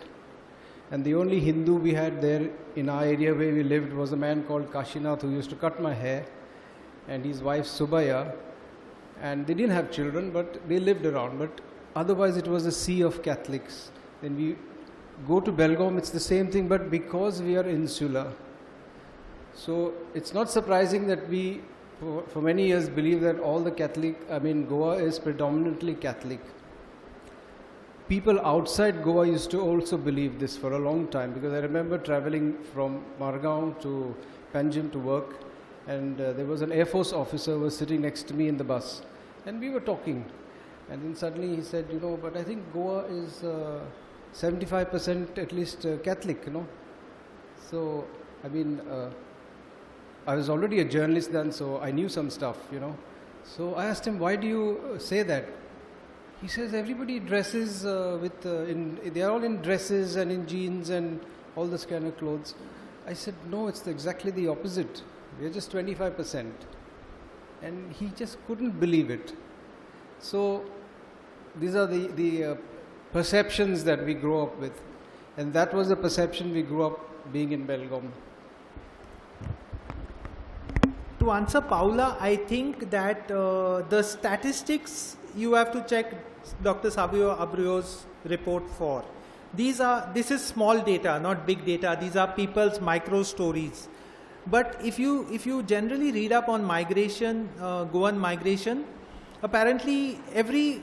And the only Hindu we had there in our area where we lived was a man called Kashinath who used to cut my hair, and his wife Subaya. And they didn't have children, but they lived around. But otherwise it was a sea of Catholics. Then we go to Belgaum, it's the same thing, but because we are insular. So it's not surprising that we, for many years, believe that all the Goa is predominantly Catholic. People outside Goa used to also believe this for a long time, because I remember traveling from Margaon to Panjim to work, and there was an Air Force officer who was sitting next to me in the bus, and we were talking, and then suddenly he said, but I think Goa is 75% at least Catholic, So, I was already a journalist then, so I knew some stuff, So I asked him, why do you say that? He says everybody dresses they are all in dresses and in jeans and all this kind of clothes. I said, no, it's exactly the opposite. We're just 25%. And he just couldn't believe it. So these are the perceptions that we grow up with. And that was the perception we grew up being in Belgaum. To answer Paula, I think that the statistics you have to check Dr. Xavier Abreu's report for. This is small data, not big data. These are people's micro stories. But if you generally read up on migration, Goan migration, apparently every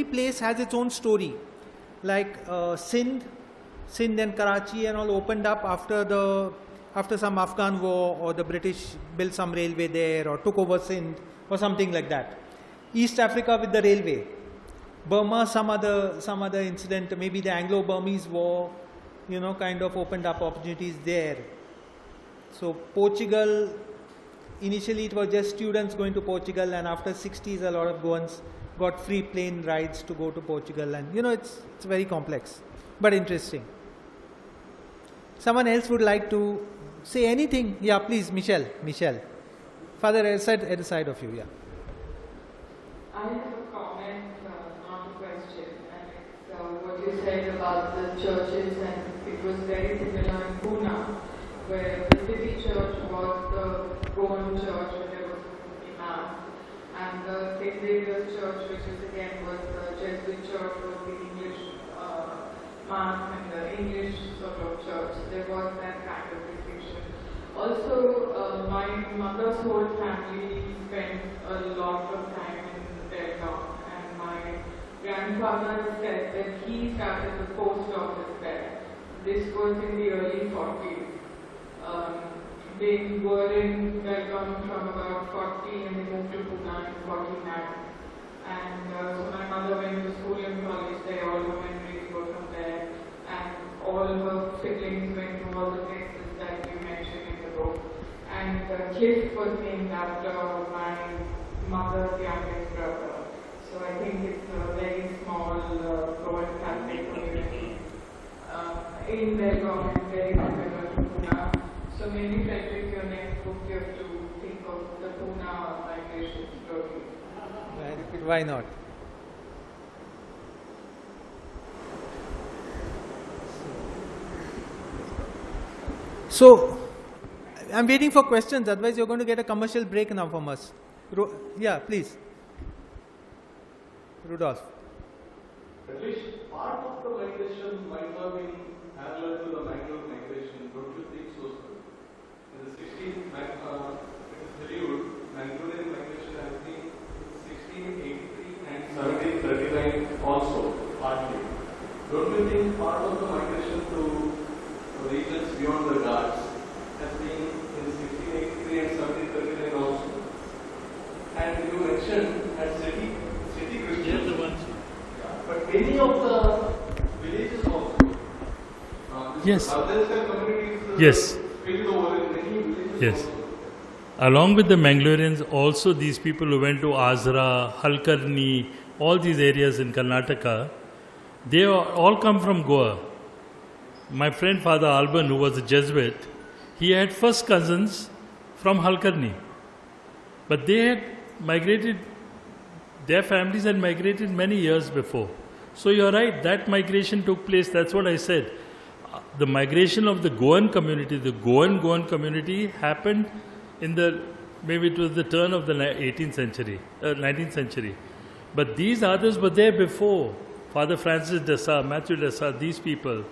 place has its own story. Like Sindh and Karachi and all opened up after some Afghan war, or the British built some railway there or took over Sindh or something like that. East Africa with the railway. Burma, some other incident, maybe the Anglo-Burmese war, kind of opened up opportunities there. So Portugal, initially it was just students going to Portugal, and after 60s a lot of Goans got free plane rides to go to Portugal, and it's very complex but interesting. Someone else would like to say anything? Yeah, please, Michelle. Father, at the side of you, yeah. I have a comment, not a question, and it's what you said about the churches, and it was very similar in Pune, where the city church was the Goan church, where there was a mass, and the St. Xavier's church, which is again was the Jesuit church, was the English mass and the English sort of church. There was that kind of distinction. Also, my mother's whole family spent a lot of time in Belgaum, and my grandfather said that he started the post office there. This was in the early 40s. They were in Belgaum from about 40 and they moved to Pune in 49. And so my mother went to school and college there, all her memories were from there. And all her siblings went to all the places that you mentioned in the book. And Cliff was named after my mother's youngest brother. So I think it's a very small Goan Catholic community in Belgaum and very similar to Pune. So maybe Frederick, your next book you have to the Puna migration story. Why not? So, I'm waiting for questions, otherwise you're going to get a commercial break now from us. Yeah, please. Rudolph. At least part of the migration might have been parallel to the mingle migration, don't you think so, sir? In the 16th, it is believed, Mangalorean migration has been 1683 and 1739 also, partly. Don't you think part of the migration to regions beyond the Ghats has been in 1683 and 1739 also? And you mentioned at city Christians. the ones. But many of the villages also, Yes. Southern communities Yes. spilled over in many villages Yes. also. Along with the Mangaloreans, also these people who went to Azra, Halkarni, all these areas in Karnataka, they all come from Goa. My friend Father Alban, who was a Jesuit, he had first cousins from Halkarni. But they had migrated, their families had migrated many years before. So you're right, that migration took place, that's what I said. The migration of the Goan community, the Goan community happened in maybe it was the turn of the 18th century, 19th century. But these others were there before. Father Francis de Sales, Matthew de Sales, these people,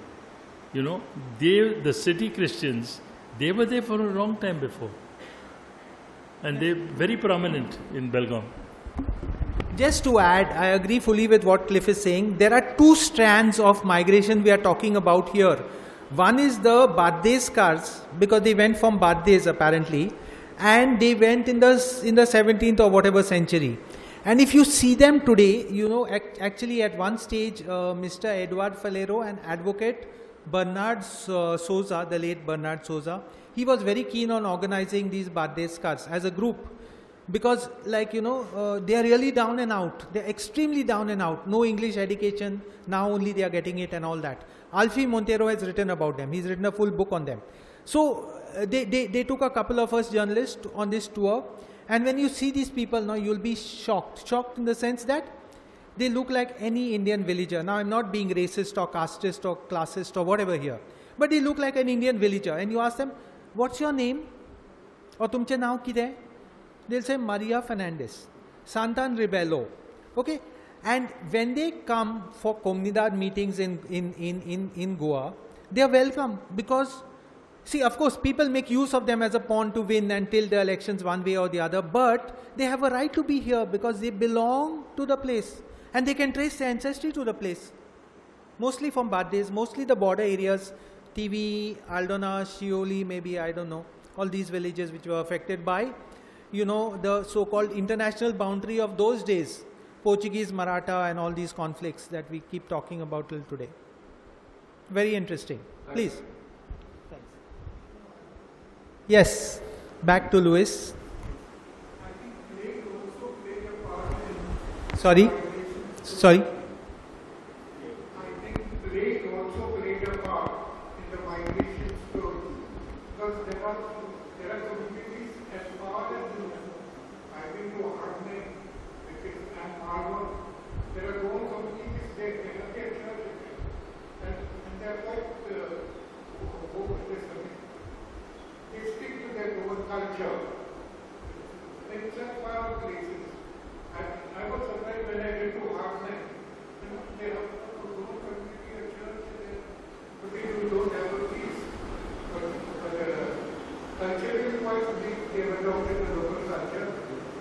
the city Christians, they were there for a long time before. And they're very prominent in Belgaum. Just to add, I agree fully with what Cliff is saying. There are two strands of migration we are talking about here. One is the Bardeskars, because they went from Bardes apparently, and they went in the 17th or whatever century. And if you see them today, actually at one stage, Mr. Edward Falero, an advocate, Bernard Souza, the late Bernard Souza, he was very keen on organizing these Bardeskars as a group. Because they are really down and out. They're extremely down and out. No English education. Now only they are getting it and all that. Alfie Montero has written about them. He's written a full book on them. So they took a couple of us journalists on this tour. And when you see these people now, you'll be shocked. Shocked in the sense that they look like any Indian villager. Now I'm not being racist or casteist or classist or whatever here. But they look like an Indian villager. And you ask them, what's your name? Or tumche naam kide? They'll say Maria Fernandez, Santan Rebello. Okay? And when they come for Comunidad meetings in Goa, they are welcome because, see, of course, people make use of them as a pawn to win until the elections one way or the other, but they have a right to be here because they belong to the place and they can trace their ancestry to the place. Mostly from Bardes, mostly the border areas, TV, Aldona, Shioli, maybe, I don't know, all these villages which were affected by the so-called international boundary of those days, Portuguese, Maratha and all these conflicts that we keep talking about till today. Very interesting. Please. Thanks. Yes, back to Louis. I think they also played a part in Sorry? I think race also played a part in the migration story because there are communities as far as I've been to Hubli, and Harvard. There are no communities there, they don't get churches, and they're like they stick to their own culture. In such far places, I was surprised when I went to Hubli. They have a local community, a church, but they don't have a peace. Culturally wise, they have adopted the local culture,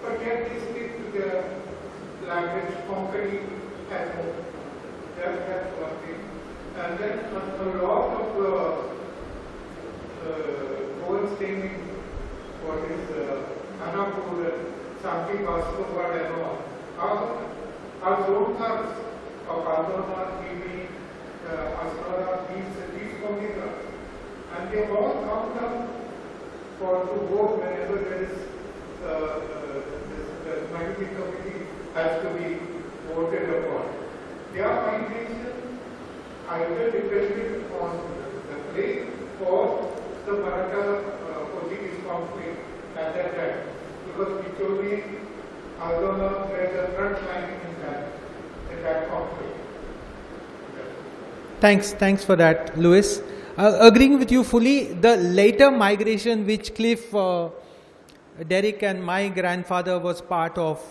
but yet they stick to their language, Konkani at home. That's one thing. And then a lot of Goans staying in what is Anapur, Santi Baskowad and all. Our Zonas of Aldona, Kiwi, Asmara, these communities, and they all come down to vote whenever there is the minority committee has to be voted upon. Their migration either depended on the place or the Maratha Portuguese conflict at that time. because Victoria, although there's a front line in that conflict. Thanks for that, Louis. Agreeing with you fully, the later migration which Cliff, Derek and my grandfather was part of,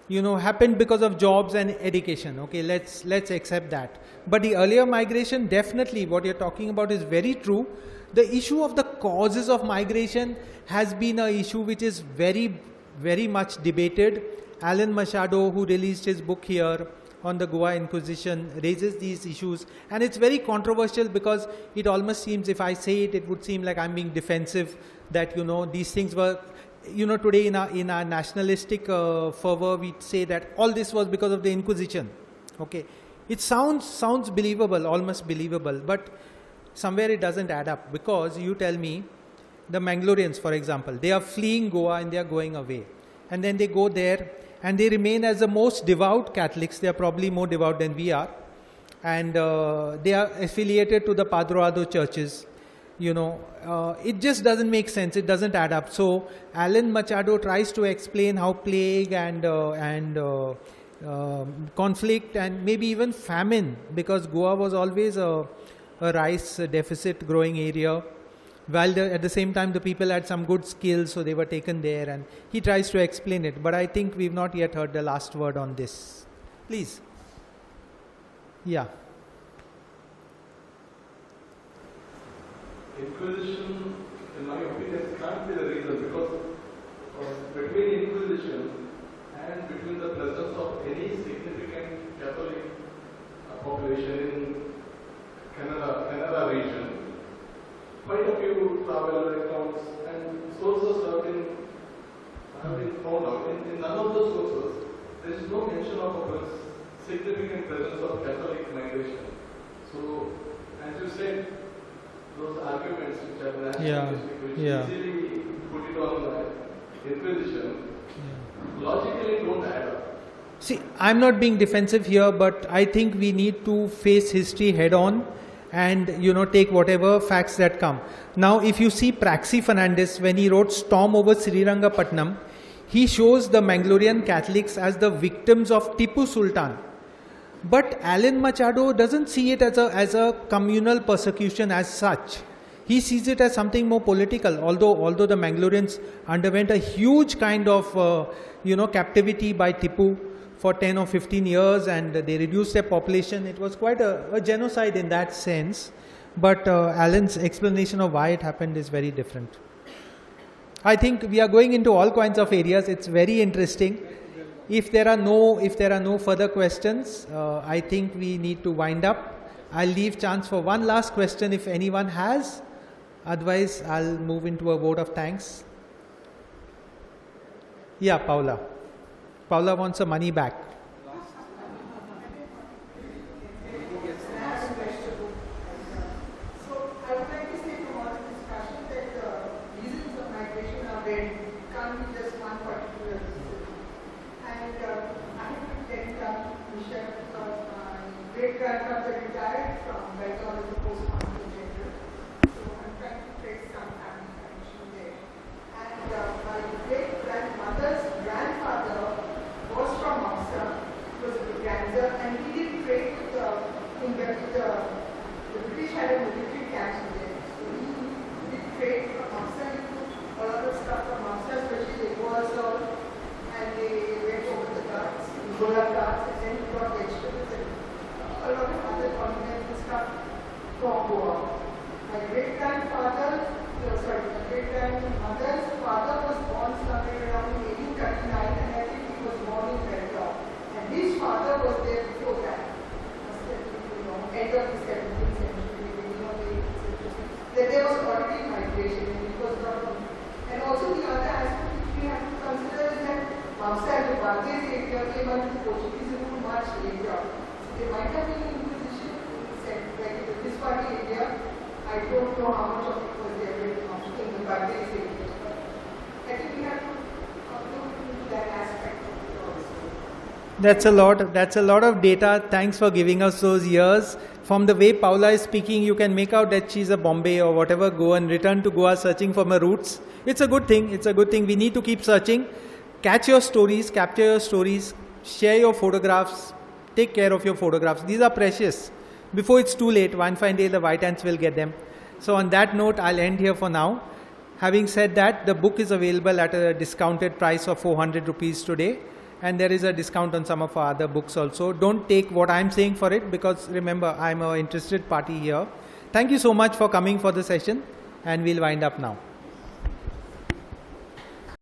happened because of jobs and education. Okay, let's accept that. But the earlier migration, definitely what you're talking about is very true. The issue of the causes of migration has been an issue which is very, very much debated. Alan Machado, who released his book here on the Goa Inquisition, raises these issues, and it's very controversial because it almost seems, if I say it, it would seem like I'm being defensive, that these things were, today in our nationalistic fervor, we say that all this was because of the Inquisition. Okay, it sounds believable, almost believable, but somewhere it doesn't add up, because you tell me, the Mangaloreans, for example, they are fleeing Goa and they are going away, and then they go there and they remain as the most devout Catholics. They are probably more devout than we are, and they are affiliated to the Padroado churches. It just doesn't make sense. It doesn't add up. So Alan Machado tries to explain how plague and conflict and maybe even famine, because Goa was always a rice deficit growing area, while at the same time the people had some good skills, so they were taken there, and he tries to explain it. But I think we've not yet heard the last word on this. Please. Yeah. Inquisition, in my opinion, can't be the reason, because between Inquisition and between the presence of any significant Catholic population in Canada region, quite a few travel accounts and sources have been found out. In none of the sources, there is no mention of a significant presence of Catholic migration. So, as you said, those arguments which are nationalistic, which easily put it on Inquisition, logically don't add up. See, I'm not being defensive here, but I think we need to face history head on and take whatever facts that come. Now, if you see Praxi Fernandez, when he wrote Storm over Srirangapatnam, he shows the Mangalorean Catholics as the victims of Tipu Sultan. But Alan Machado doesn't see it as a communal persecution as such. He sees it as something more political, although the Mangaloreans underwent a huge kind of captivity by Tipu for 10 or 15 years, and they reduced their population. It was quite a genocide in that sense, but Alan's explanation of why it happened is very different. I think we are going into all kinds of areas. It's very interesting. If there are no further questions, I think we need to wind up. I'll leave chance for one last question if anyone has. Otherwise, I'll move into a vote of thanks. Yeah, Paula. Paula wants her money back. So I would like to say from all the discussion that the reasons of migration are varied. It can't be just one particular reason. And I have to get in touch with Michelle because my great-grandfather retired from Belgaum as a postmaster general. So I'm trying to trace some family connection there. And my great-grandmother's grandfather was from Mausa, was a Ganser, and he did trade with the British had a military camp there. So he did trade from Mausa. He took a lot of stuff from Mausa, especially the Warsaw, and they went over the Ghats, Gola Ghats, and then he brought vegetables and a lot of other continental stuff from Goa. My great-grandmother's father was born somewhere around 1839, and I think he was born in Belgaum. And his father was there before that. Must have been, end of the 17th century, beginning of the 18th century. That there was already migration, and it was not. And also the other aspect which we have to consider is that Mausa and the Bardes area came under the Portuguese rule much later. So there might have been an inquisition in the sense, like in the Bismarck area. I don't know how much of it was there in the Bardes area. I think we have to look into that aspect of it also. That's a lot of data. Thanks for giving us those years. From the way Paula is speaking, you can make out that she's a Bombay or whatever Goan, returned to Goa searching for her roots. It's a good thing. It's a good thing. We need to keep searching. Catch your stories, capture your stories, share your photographs, take care of your photographs. These are precious. Before it's too late, one fine day the white ants will get them. So on that note, I'll end here for now. Having said that, the book is available at a discounted price of 400 rupees today. And there is a discount on some of our other books also. Don't take what I'm saying for it, because remember, I'm an interested party here. Thank you so much for coming for the session, and we'll wind up now.